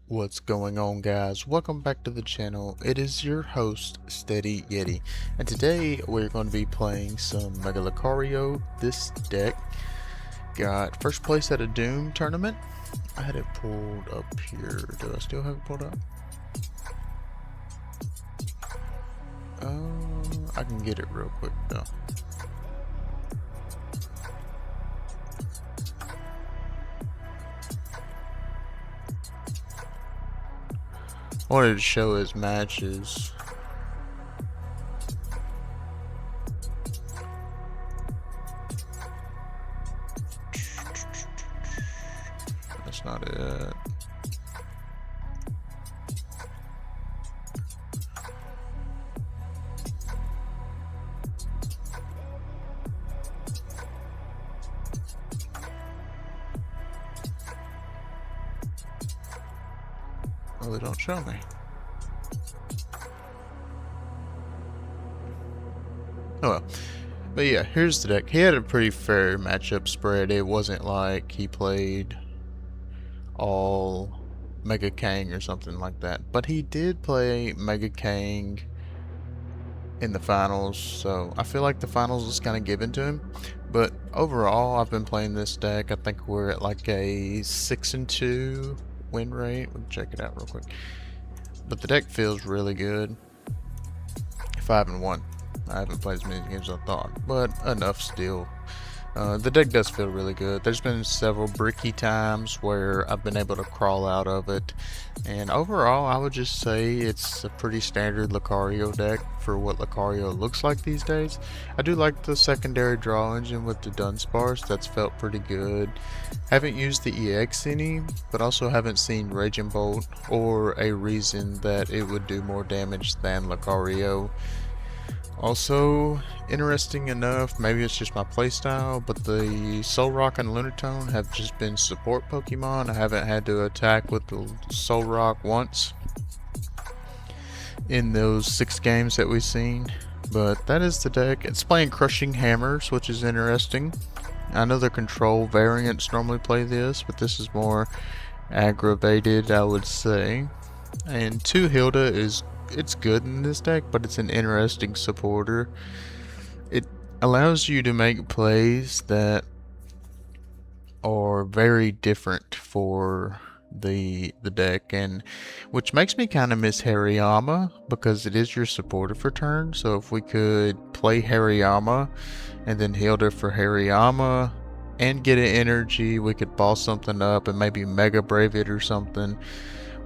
What's going on, guys? Welcome back to the channel. It is your host, Steady Yeti, and today we're going to be playing some Mega Lucario. This deck got first place at a Doom tournament. I had it pulled up here. Do I still have it pulled up? I can get it real quick though. I wanted to show his matches. That's not it. Oh, they don't show me. Oh well. But yeah, here's the deck. He had a pretty fair matchup spread. It wasn't like he played all Mega Kang or something like that. But he did play Mega Kang in the finals, so I feel like the finals was kind of given to him. But overall, I've been playing this deck. I think we're at like a 6-2 win rate. We'll check it out real quick. But the deck feels really good. 5-1. I haven't played as many games as I thought, but enough still. The deck does feel really good. There's been several bricky times where I've been able to crawl out of it, and overall I would just say it's a pretty standard Lucario deck for what Lucario looks like these days. I do like the secondary draw engine with the Dunsparce. That's felt pretty good. Haven't used the EX any, but also haven't seen Raging Bolt or a reason that it would do more damage than Lucario. Also, interesting enough, maybe it's just my playstyle, but the Solrock and Lunatone have just been support Pokemon. I haven't had to attack with the Solrock once in those 6 games that we've seen. But that is the deck. It's playing Crushing Hammers, which is interesting. I know the control variants normally play this, but this is more aggravated, I would say. And 2 Hilda it's good in this deck, but it's an interesting supporter. It allows you to make plays that are very different for the deck, and which makes me kind of miss Hariyama, because it is your supporter for turn. So if we could play Hariyama and then Hilda for Hariyama and get an energy, we could ball something up and maybe Mega Brave it or something.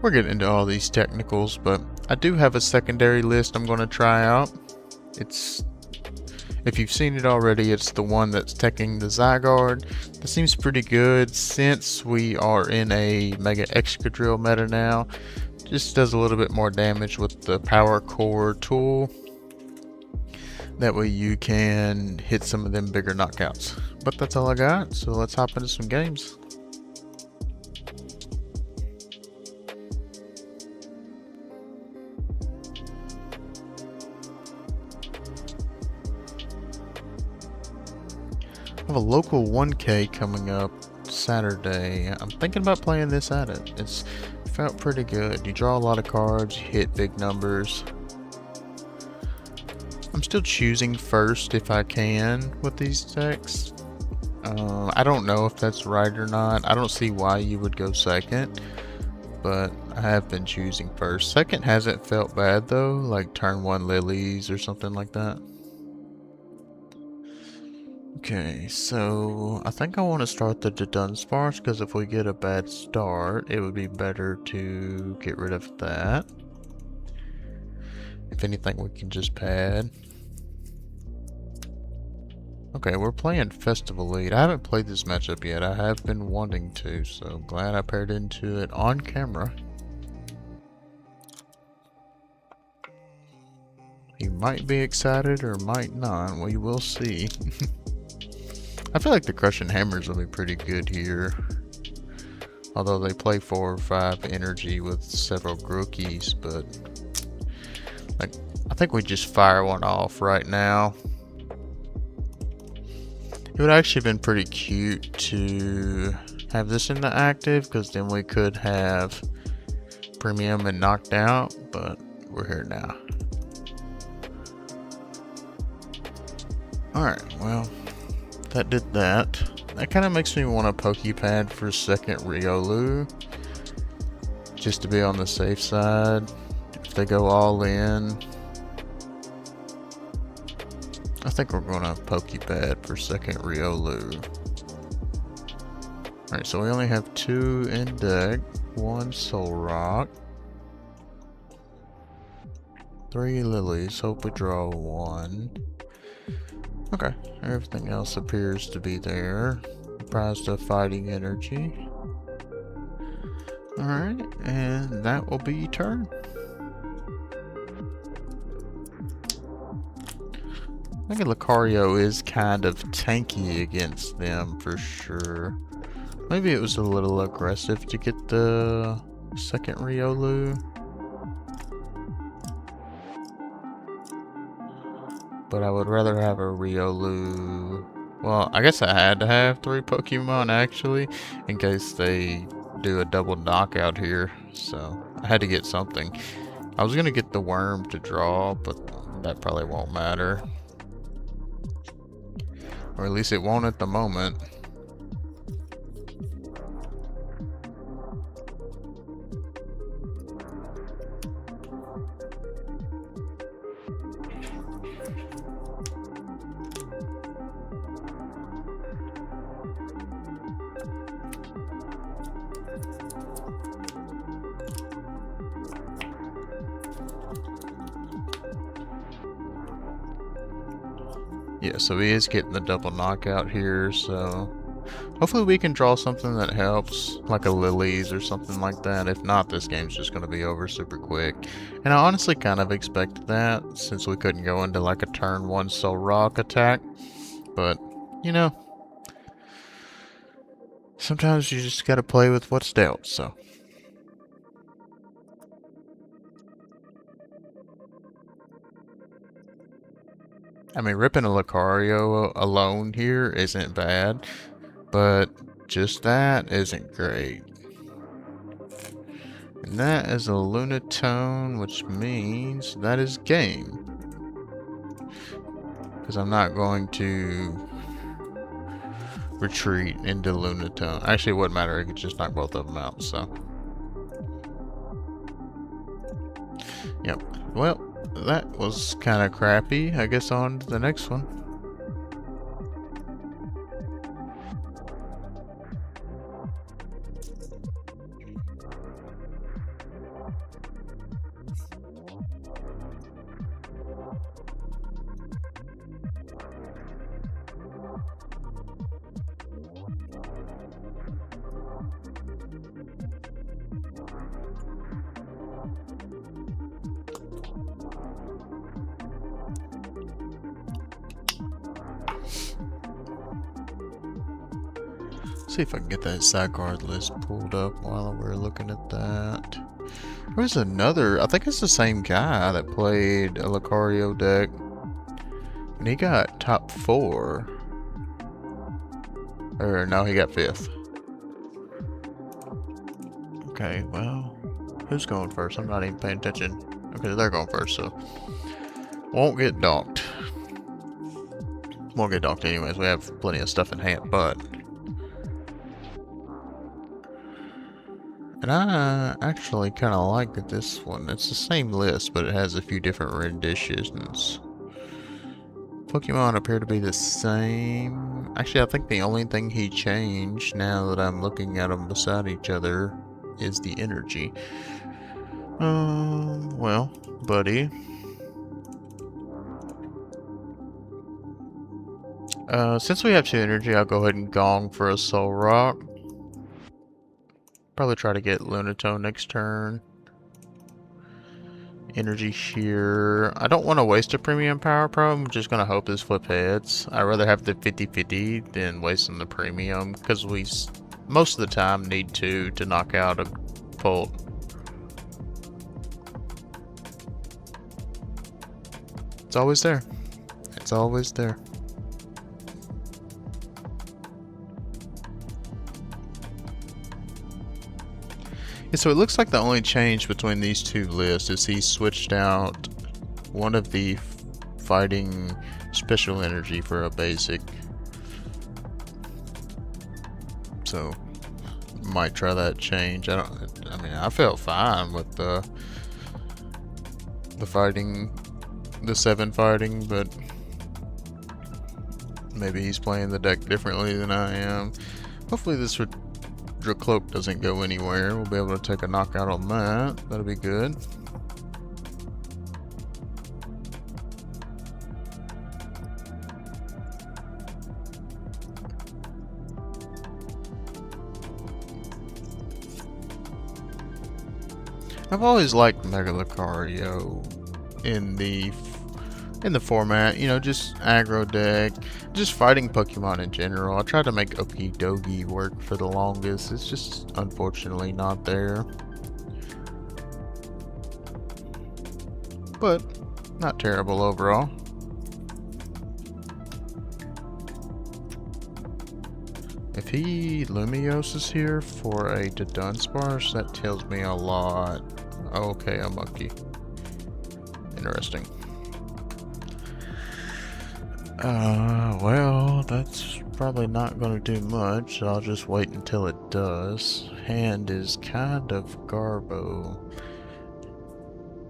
We're getting into all these technicals, but I do have a secondary list I'm going to try out. If you've seen it already, it's the one that's teching the Zygarde. That seems pretty good since we are in a Mega Excadrill meta now. Just does a little bit more damage with the Power Core tool. That way you can hit some of them bigger knockouts. But that's all I got, so let's hop into some games. I have a local 1K coming up Saturday. I'm thinking about playing this at it. It's felt pretty good. You draw a lot of cards, you hit big numbers. I'm still choosing first if I can with these decks. I don't know if that's right or not. I don't see why you would go second, but I have been choosing first. Second hasn't felt bad though, like turn 1 Lillies or something like that. Okay, so I think I want to start the Dudunsparce, because if we get a bad start, it would be better to get rid of that. If anything, we can just pad. Okay, we're playing Festival Lead. I haven't played this matchup yet. I have been wanting to, so glad I paired into it on camera. He might be excited or might not. We will see. I feel like the Crushing Hammers will be pretty good here. Although they play 4 or 5 energy with several Grookies, but like, I think we just fire one off right now. It would actually been pretty cute to have this in the active, because then we could have premium and knocked out, but we're here now. Alright, well, that did that. That kind of makes me want a Poké Pad for second Riolu, just to be on the safe side. If they go all in, I think we're going to Poké Pad for second Riolu. Alright, so we only have 2 in deck. 1 Solrock. 3 Lillies. Hope we draw 1. Okay, everything else appears to be there. Comprised of Fighting Energy. Alright, and that will be turn. Mega Lucario is kind of tanky against them for sure. Maybe it was a little aggressive to get the second Riolu. But I would rather have a Riolu. Well, I guess I had to have 3 Pokemon actually, in case they do a double knockout here. So I had to get something. I was gonna get the worm to draw, but that probably won't matter. Or at least it won't at the moment. Yeah, so he is getting the double knockout here, so hopefully we can draw something that helps, like a Lillie's or something like that. If not, this game's just going to be over super quick. And I honestly kind of expected that, since we couldn't go into like a turn 1 Solrock attack. But, you know, sometimes you just got to play with what's dealt, so. I mean, ripping a Lucario alone here isn't bad, but just that isn't great. And that is a Lunatone, which means that is game. Because I'm not going to retreat into Lunatone. Actually, it wouldn't matter, I could just knock both of them out, so. Yep, well. That was kind of crappy. I guess on to the next one. See if I can get that side card list pulled up while we're looking at that. There's another, I think it's the same guy that played a Lucario deck. And he got top 4. Or no, he got 5th. Okay, well, who's going first? I'm not even paying attention. Okay, they're going first, so won't get docked. Won't get docked anyways. We have plenty of stuff in hand, but. And I actually kind of like this one. It's the same list, but it has a few different renditions. Pokemon appear to be the same. Actually, I think the only thing he changed, now that I'm looking at them beside each other, is the energy. Well, buddy. Since we have 2 energy, I'll go ahead and gong for a Solrock. Probably try to get Lunatone next turn. Energy Shear. I don't want to waste a Premium Power Pro. I'm just going to hope this flip heads. I'd rather have the 50-50 than wasting the Premium, because we most of the time need 2 to knock out a Pult. It's always there. It's always there. Yeah, so it looks like the only change between these two lists is he switched out one of the fighting special energy for a basic. So might try that change. I mean, I felt fine with the fighting, the 7 fighting, but maybe he's playing the deck differently than I am. Hopefully this Cloak doesn't go anywhere. We'll be able to take a knockout on that. That'll be good. I've always liked Mega Lucario in the format, you know, just aggro deck, just fighting Pokemon in general. I tried to make Okidogi work for the longest. It's just unfortunately not there. But not terrible overall. If he Lumioses here for a Dudunsparce, that tells me a lot. Okay, a monkey. Interesting. Well, that's probably not going to do much. I'll just wait until it does. Hand is kind of garbo.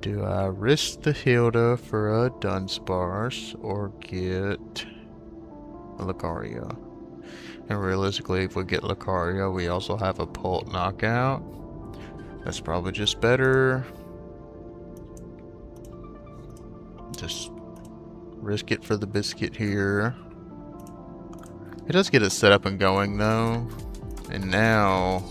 Do I risk the Hilda for a Dunsparce or get a Lucario? And realistically, if we get Lucario, we also have a Pult knockout. That's probably just better. Just risk it for the biscuit here. It does get it set up and going though. And now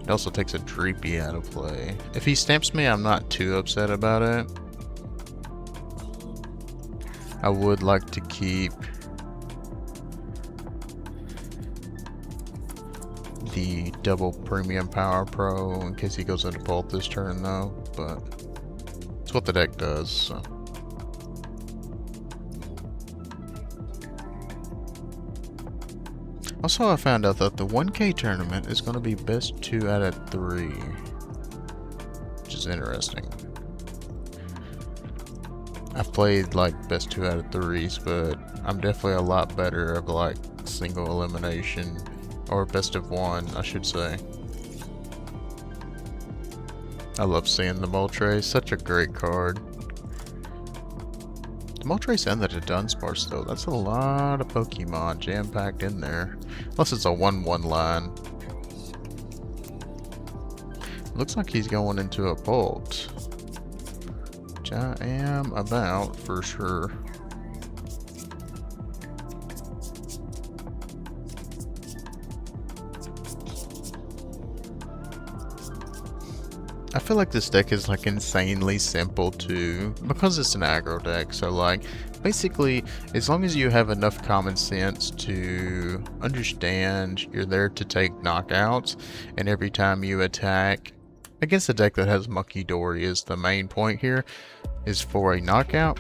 it also takes a Dreepy out of play. If he stamps me, I'm not too upset about it. I would like to keep the double Premium Power Pro in case he goes into Bolt this turn though, but it's what the deck does, so. Also, I found out that the 1K tournament is going to be best 2 out of 3, which is interesting. I've played like best 2 out of 3s, but I'm definitely a lot better of like single elimination, or best of 1, I should say. I love seeing the Moltres, such a great card. The Moltres and the Dunsparce though, that's a lot of Pokemon jam-packed in there. Unless it's a 1-1 line. Looks like he's going into a Bolt, which I am about for sure. I feel like this deck is like insanely simple too, because it's an aggro deck. So like, basically, as long as you have enough common sense to understand you're there to take knockouts, and every time you attack against a deck that has Muckidori is the main point here, is for a knockout,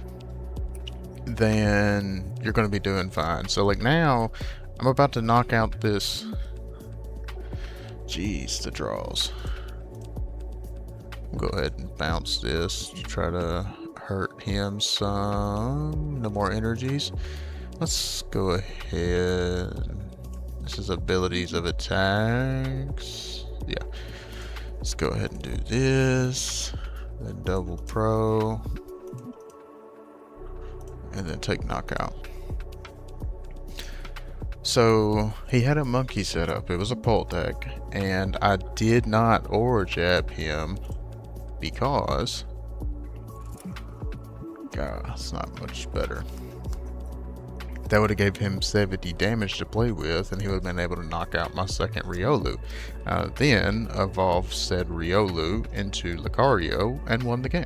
then you're going to be doing fine. So like now, I'm about to knock out this, jeez, the draws. Go ahead and bounce this to try to hurt him some. No more energies. Let's go ahead. This is abilities of attacks. Yeah. Let's go ahead and do this. Then double pro. And then take knockout. So he had a monkey set up. It was a Pult deck. And I did not Aura Jab him, because it's not much better. That would have gave him 70 damage to play with, and he would have been able to knock out my second Riolu. Then evolved said Riolu into Lucario and won the game.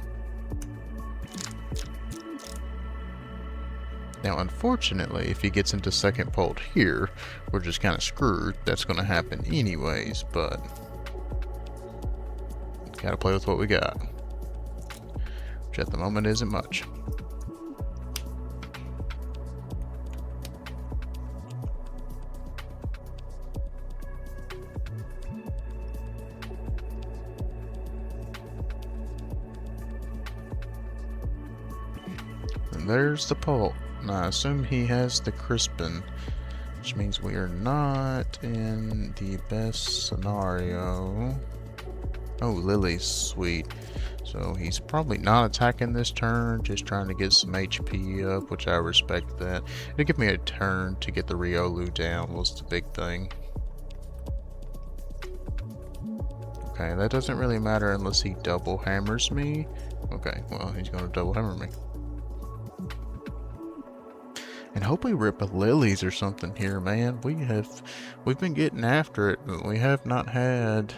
Now unfortunately, if he gets into second Pult here, we're just kind of screwed. That's going to happen anyways, but gotta play with what we got, which at the moment isn't much. there's the Pult. And I assume he has the Crispin, which means we are not in the best scenario. Oh, Lillie's sweet. So he's probably not attacking this turn, just trying to get some HP up, which I respect that. It'll give me a turn to get the Riolu down was the big thing. Okay, that doesn't really matter unless he double hammers me. Okay, well, he's gonna double hammer me. And hope we rip a Lillies or something here, man. We've been getting after it, but we have not had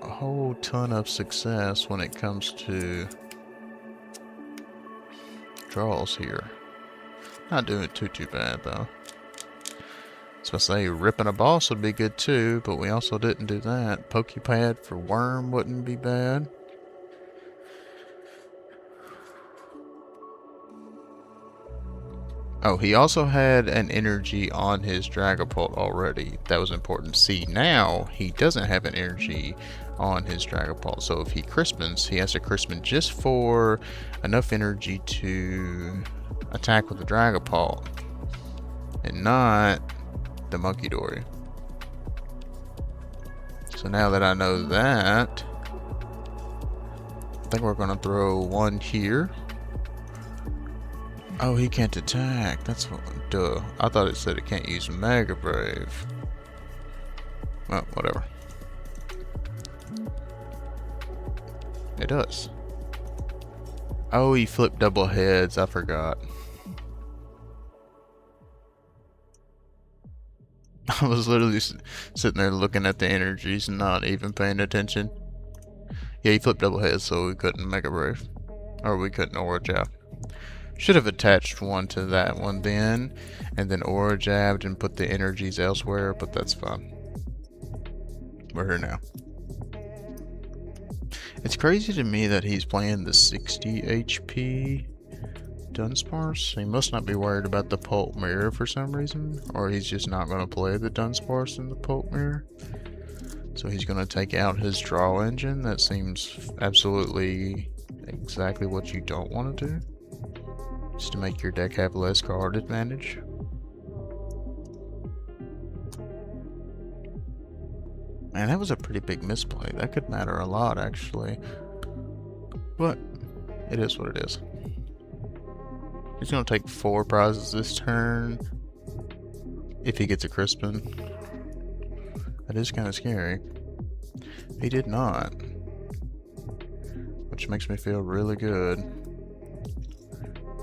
a whole ton of success when it comes to draws here. Not doing too bad though. So I say ripping a boss would be good too, but we also didn't do that. Poké Pad for Worm wouldn't be bad. Oh, he also had an energy on his Dragapult already. That was important. See, now he doesn't have an energy on his Dragapult. So if he Crispins, he has to Crispin just for enough energy to attack with the Dragapult. And not the Monkey Dory. So now that I know that, I think we're going to throw one here. Oh, he can't attack. That's what. Duh. I thought it said it can't use Mega Brave. Well, whatever. It does. Oh, he flipped double heads. I forgot. I was literally sitting there looking at the energies and not even paying attention. Yeah, he flipped double heads, so we couldn't Mega Brave. Or we couldn't Aura Jab. Should have attached one to that one then, and then Aura Jabbed and put the energies elsewhere, but that's fine. We're here now. It's crazy to me that he's playing the 60 HP Dunsparce. He must not be worried about the Pult Mirror for some reason, or he's just not going to play the Dunsparce in the Pult Mirror. So he's going to take out his draw engine. That seems absolutely exactly what you don't want to do. Just to make your deck have less card advantage. Man, that was a pretty big misplay. That could matter a lot, actually. But it is what it is. He's going to take 4 prizes this turn. If he gets a Crispin. That is kind of scary. He did not. Which makes me feel really good.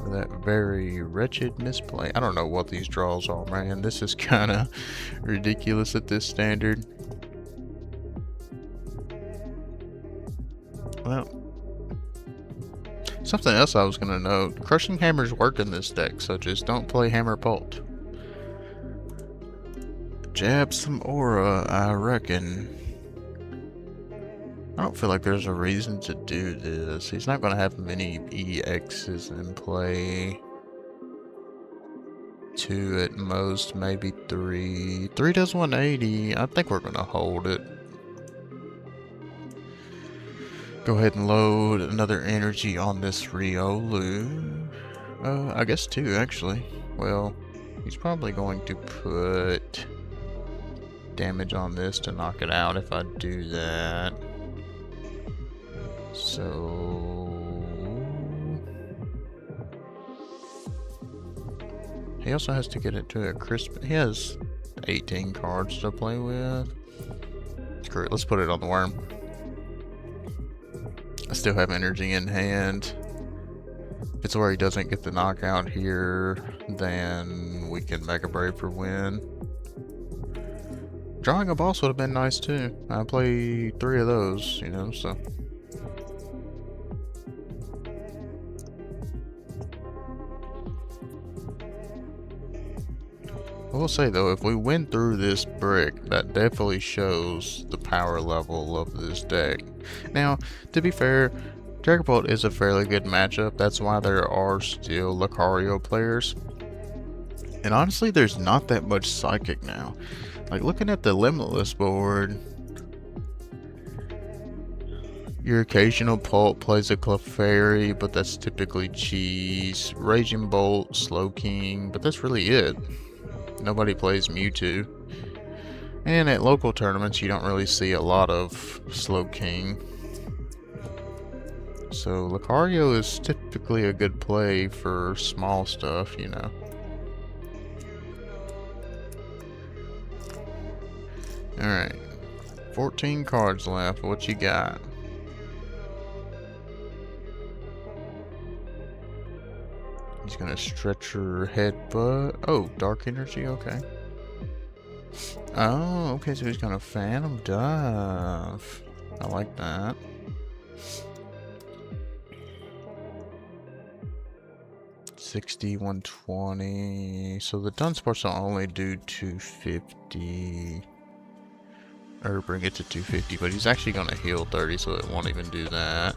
That very wretched misplay. I don't know what these draws are, man. This is kind of ridiculous at this standard. Well, something else I was going to note. Crushing Hammers work in this deck, so just don't play Hammer Pult. Jab some Aura, I reckon. I don't feel like there's a reason to do this. He's not going to have many EXs in play. 2 at most, maybe 3. 3 does 180. I think we're going to hold it. Go ahead and load another energy on this Riolu. I guess 2 actually. Well, he's probably going to put damage on this to knock it out if I do that. So he also has to get it to a crisp. He has 18 cards to play with. Screw it, let's put it on the Worm. I still have energy in hand. If it's where he doesn't get the knockout here, then we can Mega Brave for win. Drawing a boss would have been nice too. I play 3 of those, you know, so. I will say though, if we win through this brick, that definitely shows the power level of this deck. Now, to be fair, Dragapult is a fairly good matchup. That's why there are still Lucario players. And honestly, there's not that much Psychic now. Like, looking at the Limitless board, Your occasional Pulp plays a Clefairy, but that's typically cheese. Raging Bolt, Slowking, but that's really it. Nobody plays Mewtwo. And at local tournaments, you don't really see a lot of Slowking. So Lucario is typically a good play for small stuff, you know. Alright. 14 cards left. What you got? He's gonna stretch her headbutt. Oh, Dark Energy, okay. Oh, okay, so he's gonna Phantom Dive. I like that. $60, $120. So the Dunsparce will only do $250. Or bring it to $250, but he's actually gonna heal 30, so it won't even do that.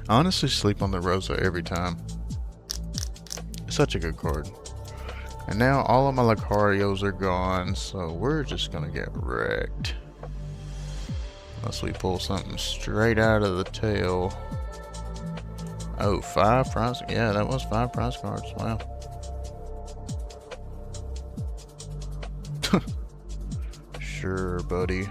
I honestly sleep on the Rosa every time. It's such a good card. And now all of my Lucarios are gone, so we're just gonna get wrecked. Unless we pull something straight out of the tail. Oh, 5 prize. Yeah, that was 5 prize cards. Wow. Sure, buddy.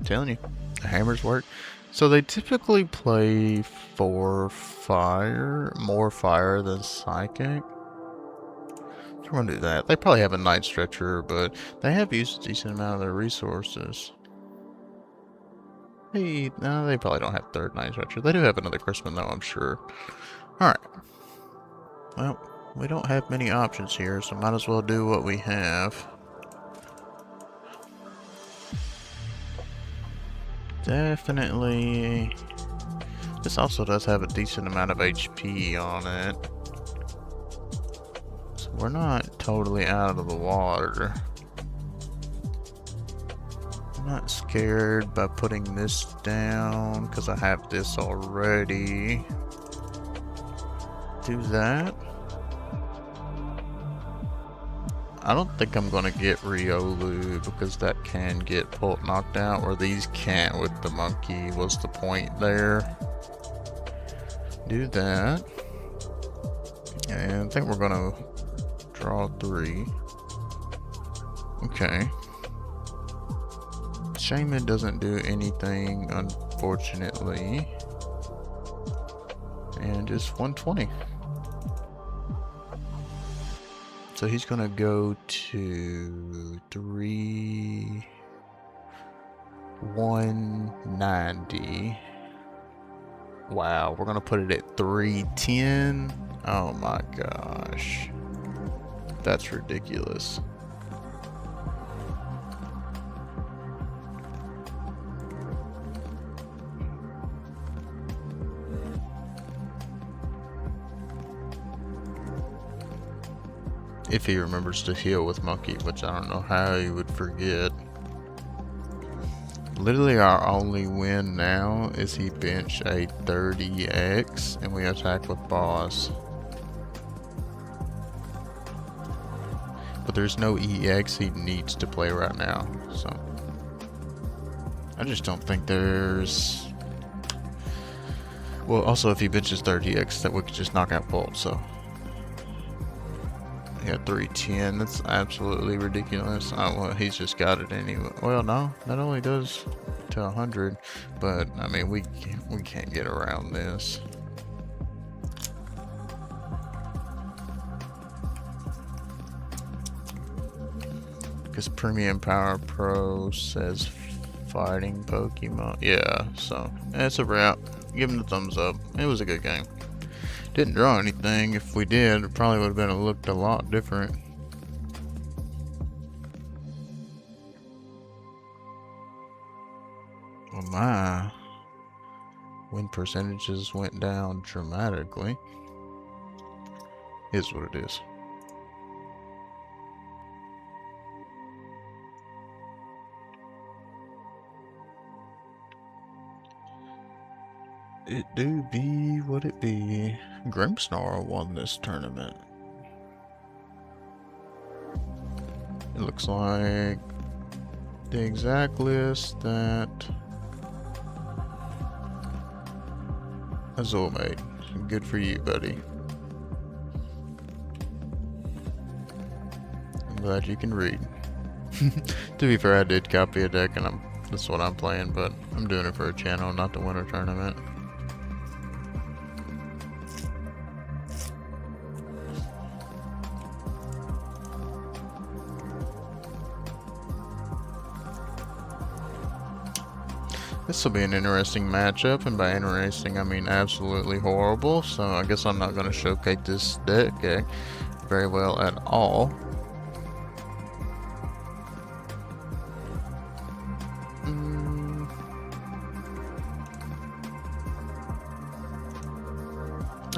Telling you, the hammers work. So they typically play for fire, more fire than psychic. So we're gonna do that. They probably have a Night Stretcher, but they have used a decent amount of their resources. No, they probably don't have third Night Stretcher. They do have another Christmas though, I'm sure. Alright. Well, we don't have many options here, so might as well do what we have. Definitely. This also does have a decent amount of HP on it. So we're not totally out of the water. I'm not scared by putting this down because I have this already. Do that. I don't think I'm gonna get Riolu because that can get Pulp knocked out, or these can't with the monkey was the point there. Do that. And I think we're gonna draw 3. Okay. Shaymin doesn't do anything, unfortunately. And just 120. So he's gonna go to 190. Wow, we're gonna put it at 310. Oh my gosh. That's ridiculous. If he remembers to heal with Monkey, which I don't know how he would forget. Literally our only win now is he bench a 30x and we attack with Boss. But there's no EX he needs to play right now, so. I just don't think there's... Well, also if he benches 30x, that we could just knock out Bolt, so. Yeah, 310. That's absolutely ridiculous. Oh, well, he's just got it anyway. Well, no, that only does to 100, but I mean, we can't get around this. Because Premium Power Pro says fighting Pokemon. Yeah, so that's a wrap. Give him the thumbs up. It was a good game. Didn't draw anything. If we did, it probably would have looked a lot different. Well, my win percentages went down dramatically. Is what it is. It do be what it be. Grimmsnarl won this tournament. It looks like the exact list that Azul made. Good for you, buddy. I'm glad you can read. To be fair, I did copy a deck, and that's what I'm playing, but I'm doing it for a channel, not the winter tournament. This will be an interesting matchup, and by interesting I mean absolutely horrible, so I guess I'm not going to showcase this deck very well at all.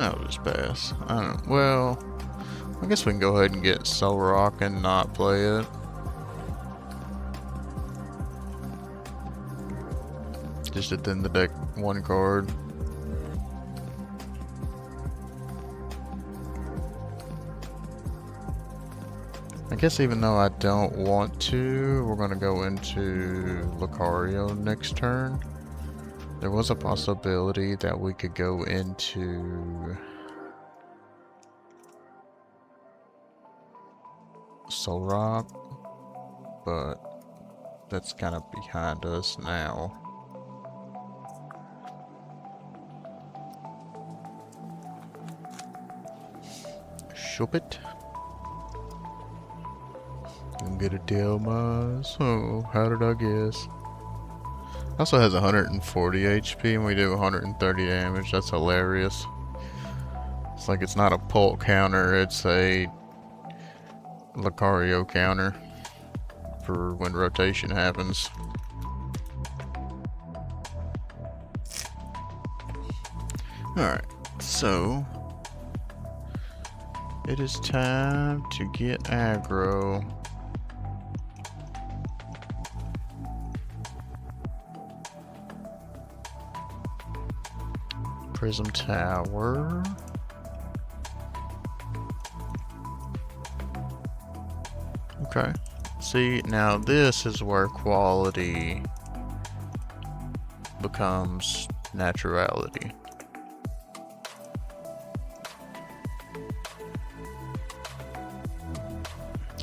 I'll just pass. Well, I guess we can go ahead and get Solrock and not play it. Just to thin the deck one card. I guess even though I don't want to, we're going to go into Lucario next turn. There was a possibility that we could go into Solrock, but that's kind of behind us now. Shop it. Gonna get a Delmas. Oh, how did I guess? Also has 140 HP and we do 130 damage. That's hilarious. It's like it's not a pulp counter, it's a Lucario counter for when rotation happens. Alright, so it is time to get aggro. Prism Tower. Okay. See, now this is where quality becomes naturality.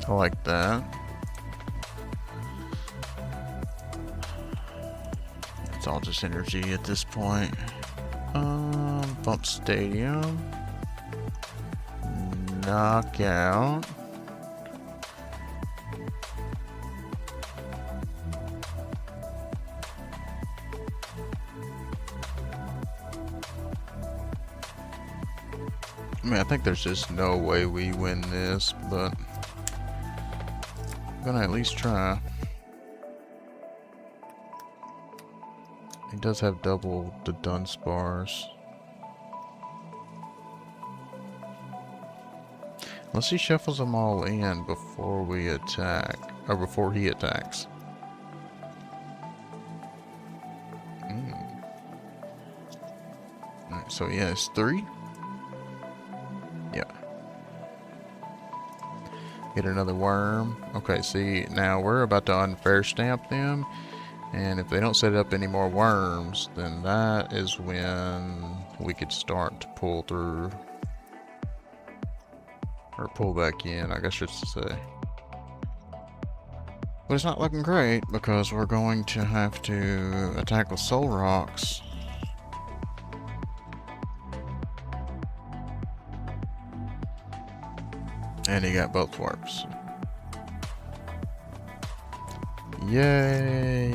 I like that. It's all just energy at this point. Bump Stadium. Knockout. I mean, I think there's just no way we win this, but I'm gonna at least try. He does have double the Dunsparce. Unless he shuffles them all in before we attack, or before he attacks. Alright, so yeah, it's 3. Yeah. Get another worm. Okay, see, now we're about to unfair stamp them. And if they don't set up any more worms, then that is when we could start to pull through. Or pull back in, I guess I should say. But it's not looking great, because we're going to have to attack with Solrocks. And he got both warps. Yay!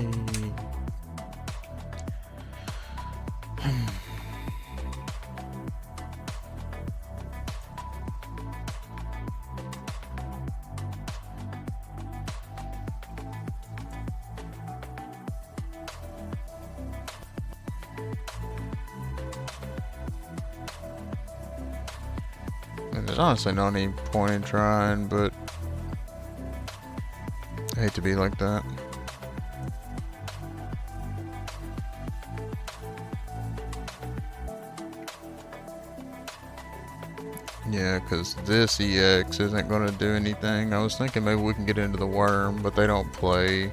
And there's honestly no any point in trying, but I hate to be like that. Yeah, because this EX isn't going to do anything. I was thinking maybe we can get into the worm, but they don't play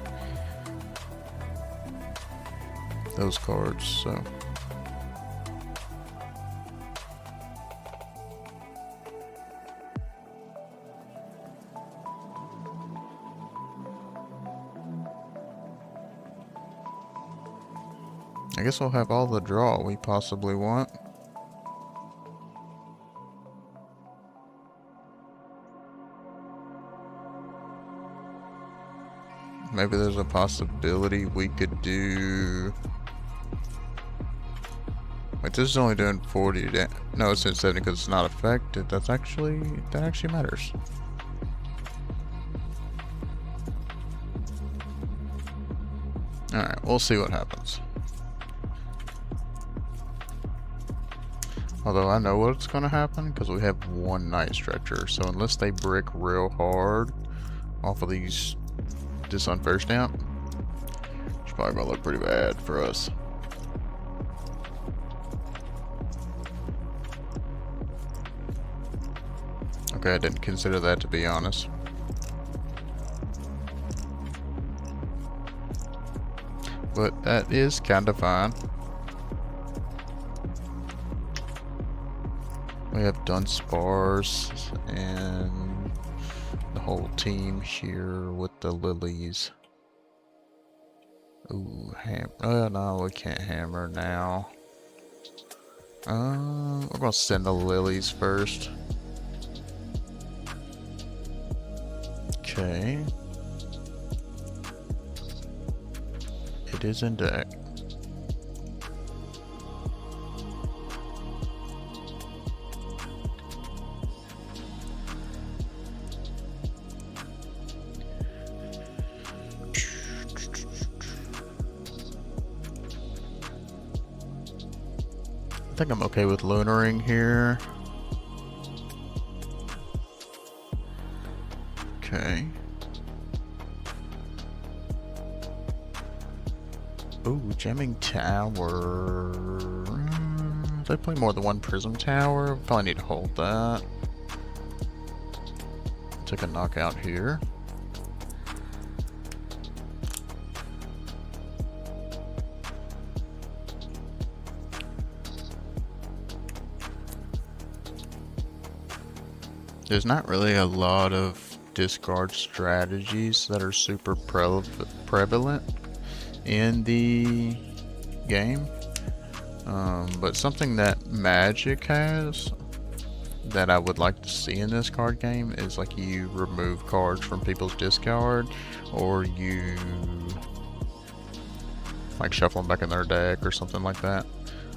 those cards, so. I guess we'll have all the draw we possibly want. Maybe there's a possibility we could do... Wait, this is only doing 40 damage. No, it's doing 70 because it's not affected. That actually matters. Alright, we'll see what happens. Although I know what's going to happen because we have one Night Stretcher. So unless they brick real hard off of this Unfair Stamp, it's probably going to look pretty bad for us. Okay, I didn't consider that, to be honest. But that is kind of fine. We have Dunsparce and the whole team here with the Lillies. Ooh, oh no, we can't hammer now. We're gonna send the Lillies first. Okay. It is in deck. I think I'm okay with Lunaring here. Okay. Ooh, Jamming Tower. If I play more than one Prism Tower, probably need to hold that. Take a knockout here. There's not really a lot of discard strategies that are super prevalent in the game, but something that Magic has that I would like to see in this card game is like you remove cards from people's discard, or you like shuffle them back in their deck or something like that.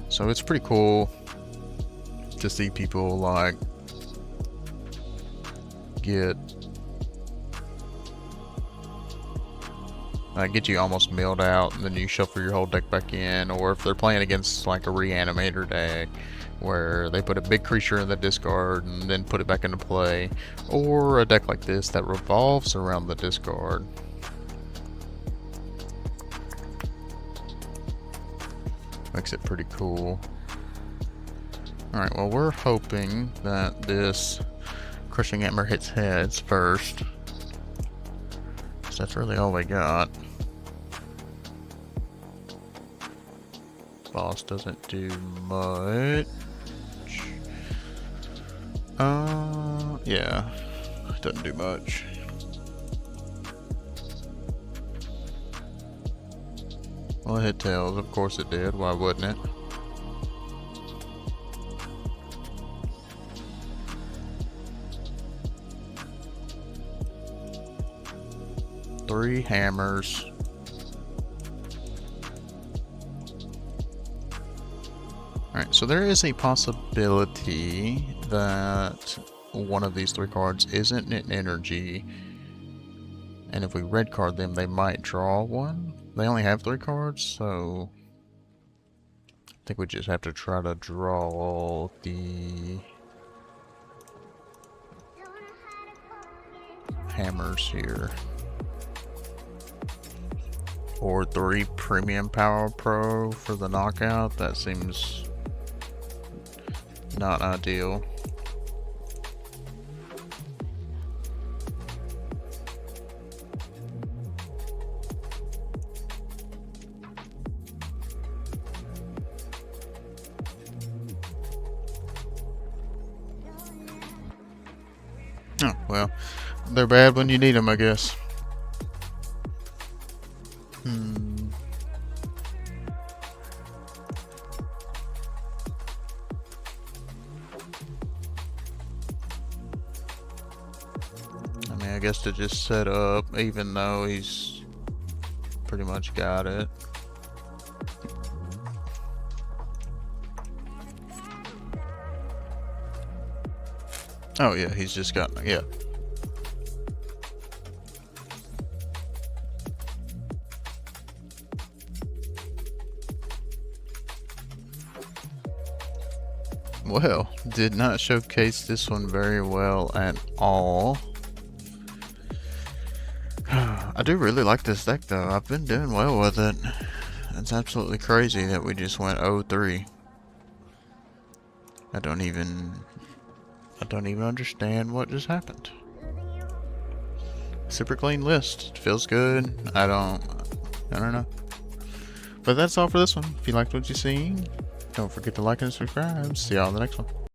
So it's pretty cool to see people like get you almost milled out, and then you shuffle your whole deck back in. Or if they're playing against like a Reanimator deck where they put a big creature in the discard and then put it back into play, or a deck like this that revolves around the discard. Makes it pretty cool. Alright, well, we're hoping that this Crushing Hammer hits heads first. So that's really all we got. Boss doesn't do much. Yeah, it doesn't do much. Well, it hit tails, of course it did, why wouldn't it? Three hammers. Alright, so there is a possibility that one of these three cards isn't an energy, and if we red card them, they might draw one. They only have three cards, so I think we just have to try to draw the hammers here. Or 3 Premium Power Pro for the knockout. That seems not ideal. Oh, well, they're bad when you need them, I guess. I mean, I guess to just set up, even though he's pretty much got it. Oh yeah, he's just got, yeah. Well, did not showcase this one very well at all. I do really like this deck though. I've been doing well with it. It's absolutely crazy that we just went 0-3. I don't even understand what just happened. Super clean list. It feels good. I don't know. But that's all for this one. If you liked what you seen, don't forget to like and subscribe. See y'all in the next one.